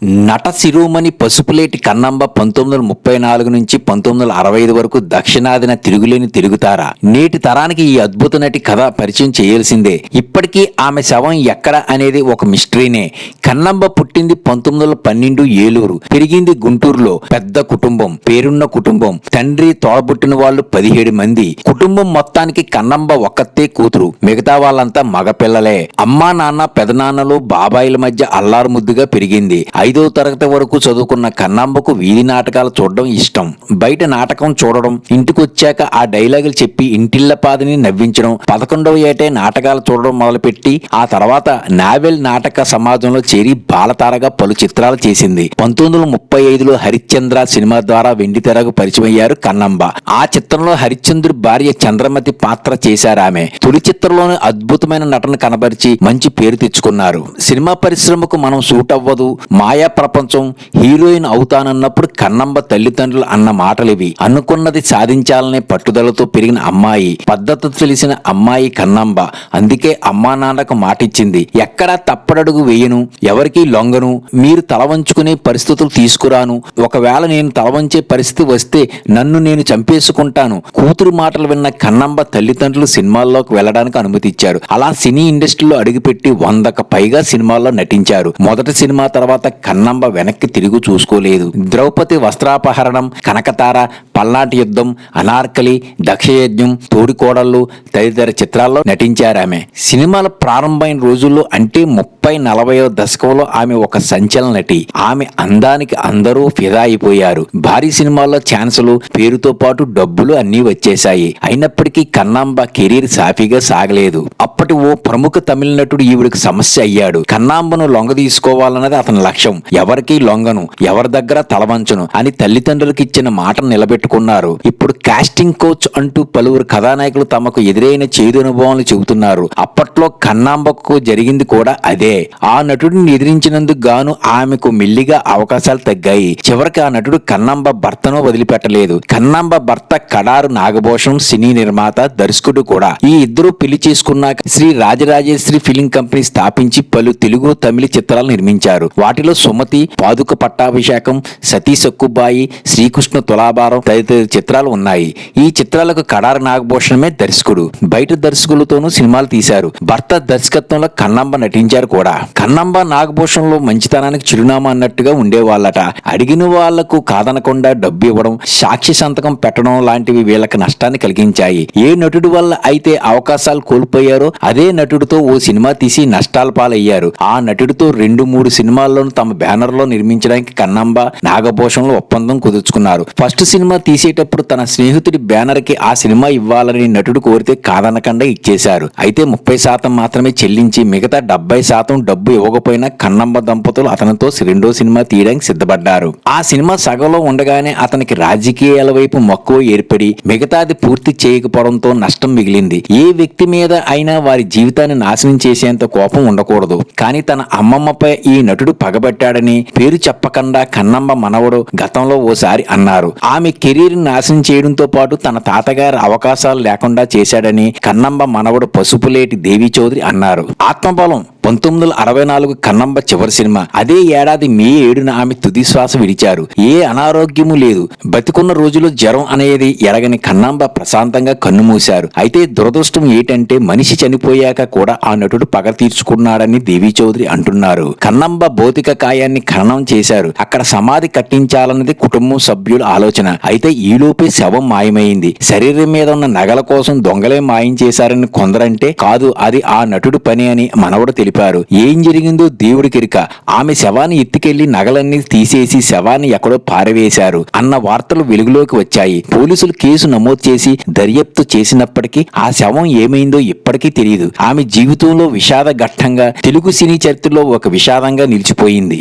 నట శిరోమణి పసుపులేటి కన్నంబ 1934 నుంచి 1965 వరకు దక్షిణాదిన తిరుగులేని తిరుగుతారా. నేటి తరానికి ఈ అద్భుత నటి కథ పరిచయం చేయాల్సిందే. ఇప్పటికీ ఆమె శవం ఎక్కడ అనేది ఒక మిస్టరీనే. కన్నంబ పుట్టింది 1912 ఏలూరు, పెరిగింది గుంటూరులో. పెద్ద కుటుంబం, పేరున్న కుటుంబం. తండ్రి తోడబుట్టిన వాళ్ళు 17 మంది. కుటుంబం మొత్తానికి కన్నంబ ఒక్కతే కూతురు, మిగతా వాళ్ళంతా మగపిల్లలే. అమ్మా నాన్న పెదనాన్నలు బాబాయిల మధ్య అల్లారు ముద్దుగా పెరిగింది. 5వ తరగతి వరకు చదువుకున్న కన్నాంబకు వీధి నాటకాలు చూడడం ఇష్టం. బయట నాటకం చూడడం, ఇంటికొచ్చాక ఆ డైలాగులు చెప్పి ఇంటిల్లపాదిని నవ్వించడం. 11వ ఏటే నాటకాలు చూడడం మొదలుపెట్టి ఆ తర్వాత నావెల్ నాటక సమాజంలో చేరి బాలతారగా పలు చిత్రాలు చేసింది. 1935లో హరిశ్చంద్ర సినిమా ద్వారా వెండితెరకు పరిచయమయ్యారు కన్నంబ. ఆ చిత్రంలో హరిశ్చంద్రుడి భార్య చంద్రమతి పాత్ర చేశారామె. తొలి చిత్రంలోనే అద్భుతమైన నటన కనబరిచి మంచి పేరు తెచ్చుకున్నారు. సినిమా పరిశ్రమకు మనం సూట్ అవ్వదు, మాయా ప్రపంచం, హీరోయిన్ అవుతానన్నప్పుడు కన్నంబ తల్లిదండ్రులు అన్న మాటలివి. అనుకున్నది సాధించాలనే పట్టుదలతో పెరిగిన అమ్మాయి, పద్ధతి తెలిసిన అమ్మాయి కన్నంబ. అందుకే అమ్మా నాన్నకు మాటిచ్చింది, ఎక్కడా తప్పడడుగు వేయను, ఎవరికీ లొంగను, మీరు తలవంచుకునే పరిస్థితులు తీసుకురాను, ఒకవేళ నేను తలవంచే పరిస్థితి వస్తే నన్ను నేను చంపేసుకుంటాను. కూతురు మాటలు విన్న కన్నంబ తల్లిదండ్రులు సినిమాల్లోకి వెళ్లడానికి అనుమతిచ్చారు. అలా సినీ ఇండస్ట్రీలో అడుగుపెట్టి 100కు పైగా సినిమాల్లో నటించారు. మొదటి సినిమా తర్వాత కన్నంబ వెనక్కి తిరిగి చూసుకోలేదు. ద్రౌపది వస్త్రాపహరణం, కనకతార, పల్నాటి యుద్ధం, అనార్కలి, దక్షయజ్ఞం, తోడికోడళ్ళు తదితర చిత్రాల్లో నటించారామె. సినిమాల ప్రారంభమైన రోజుల్లో అంటే 30-40వ దశకంలో ఆమె ఒక సంచలన నటి. ఆమె అందానికి అందరూ ఫిదా అయిపోయారు. భారీ సినిమాల్లో ఛాన్సులు, పేరుతో పాటు డబ్బులు అన్నీ వచ్చేశాయి. అయినప్పటికీ కన్నాంబ కెరీర్ సాఫీగా సాగలేదు. అప్పటి ఓ ప్రముఖ తమిళ నటుడు ఈవిడికి సమస్య అయ్యాడు. కన్నాంబను లొంగ తీసుకోవాలన్నది అతని లక్ష్యం. ఎవరికీ లొంగను, ఎవరి దగ్గర తలవంచను అని తల్లిదండ్రులకు ఇచ్చిన మాటను నిలబెట్టుకున్నారు. ఇప్పుడు కాస్టింగ్ కోచ్ అంటూ పలువురు కథానాయకులు తమకు ఎదురైన చేదు అనుభవాలు చెబుతున్నారు. అప్పట్లో కన్నాంబకు జరిగింది కూడా అదే. ఆ నటుడిని ఎదిరించినందుకు గాను ఆమెకు మెల్లిగా అవకాశాలు తగ్గాయి. చివరికి ఆ నటుడు కన్నాంబ భర్తను వదిలిపెట్టలేదు. కన్నాంబ భర్త కడారు నాగభూషణం సినీ నిర్మాత, దర్శకుడు కూడా. ఈ ఇద్దరు పెళ్లి చేసుకున్నాక శ్రీ రాజరాజేశ్వరి ఫిలిం కంపెనీ స్థాపించి పలు తెలుగు, తమిళ చిత్రాలు నిర్మించారు. వాటిలో సుమతి, పాదుక పట్టాభిషేకం, సతీ సక్కుబాయి, శ్రీకృష్ణ తులాభారం తదితర చిత్రాలు ఉన్నాయి. ఈ చిత్రాలకు కడారి నాగభూషణమే దర్శకుడు. బయట దర్శకులతోనూ సినిమాలు తీశారు. భర్త దర్శకత్వంలో కన్నంబ నటించారు కూడా. కన్నంబ నాగభూషణంలో మంచితనానికి చిరునామా అన్నట్టుగా ఉండేవాళ్ళట. అడిగిన వాళ్లకు కాదనకుండా డబ్బు ఇవ్వడం, సాక్షి సంతకం పెట్టడం లాంటివి వీళ్ళకి నష్టాన్ని కలిగించాయి. ఏ నటుడి వల్ల అయితే అవకాశాలు కోల్పోయారో అదే నటుడితో ఓ సినిమా తీసి నష్టాల పాలయ్యారు. ఆ నటుడితో 2-3 సినిమాల్లోనూ తమ బ్యానర్ లో నిర్మించడానికి కన్నంబ, నాగభూషణంలో ఒప్పందం కుదుర్చుకున్నారు. ఫస్ట్ సినిమా తీసేటప్పుడు తన స్నేహితుడి బ్యానర్ కి ఆ సినిమా ఇవ్వాలని నటుడు కోరితే కాదనకుండా ఇచ్చేశారు. అయితే 30% మాత్రమే చెల్లించి మిగతా 70% డబ్బు ఇవ్వకపోయినా కన్నంబ దంపతులు అతనితో రెండో సినిమా తీయడానికి సిద్ధపడ్డారు. ఆ సినిమా సగంలో ఉండగానే అతనికి రాజకీయాల వైపు మక్కువ ఏర్పడి మిగతాది పూర్తి చేయకపోవడంతో నష్టం మిగిలింది. ఏ వ్యక్తి మీద అయినా వారి జీవితాన్ని నాశనం చేసేంత కోపం ఉండకూడదు. కానీ తన అమ్మమ్మపై ఈ నటుడు పగబట్టాడని పేరు చెప్పకుండా కన్నంబ మనవడు గతంలో ఓసారి అన్నారు. ఆమె కెరీర్ నాశనం చేయడంతో పాటు తన తాతగారి అవకాశాలు లేకుండా చేశాడని కన్నంబ మనవడు పసుపులేటి దేవి చౌదరి అన్నారు. ఆత్మబలం 1964 కన్నంబ చివరి సినిమా. అదే ఏడాది మే 7న ఆమె తుది శ్వాస విడిచారు. ఏ అనారోగ్యము లేదు. బతికున్న రోజులో జ్వరం అనేది ఎరగని కన్నంబ ప్రశాంతంగా కన్నుమూశారు. అయితే దురదృష్టం ఏంటంటే మనిషి చనిపోయాక కూడా ఆ నటుడు పగ తీర్చుకున్నాడని దేవి చౌదరి అంటున్నారు. కన్నంబ భౌతిక కాయాన్ని ఖననం చేశారు. అక్కడ సమాధి కట్టించాలన్నది కుటుంబం సభ్యుల ఆలోచన. అయితే ఈలోపే శవం మాయమైంది. శరీరం మీద ఉన్న నగల కోసం దొంగలే మాయం చేశారని కొందరంటే కాదు, అది ఆ నటుడు పని అని మనవడు తెలిపారు. ఏం జరిగిందో దేవుడికిరిక. ఆమె శవాన్ని ఎత్తుకెళ్లి నగలన్నీ తీసేసి శవాన్ని ఎక్కడో పారవేశారు అన్న వార్తలు వెలుగులోకి వచ్చాయి. పోలీసులు కేసు నమోదు చేసి దర్యాప్తు చేసినప్పటికీ ఆ శవం ఏమైందో ఇప్పటికీ తెలియదు. ఆమె జీవితంలో విషాద ఘట్టంగా తెలుగు సినీ చరిత్రలో ఒక విషాదంగా నిలిచిపోయింది.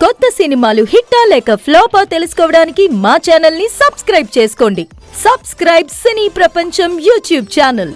కొత్త సినిమాలు హిట్టా లేక ఫ్లాపా తెలుసుకోవడానికి మా ఛానల్ ని సబ్స్క్రైబ్ చేసుకోండి. సబ్స్క్రైబ్ సినీ ప్రపంచం యూట్యూబ్ ఛానల్.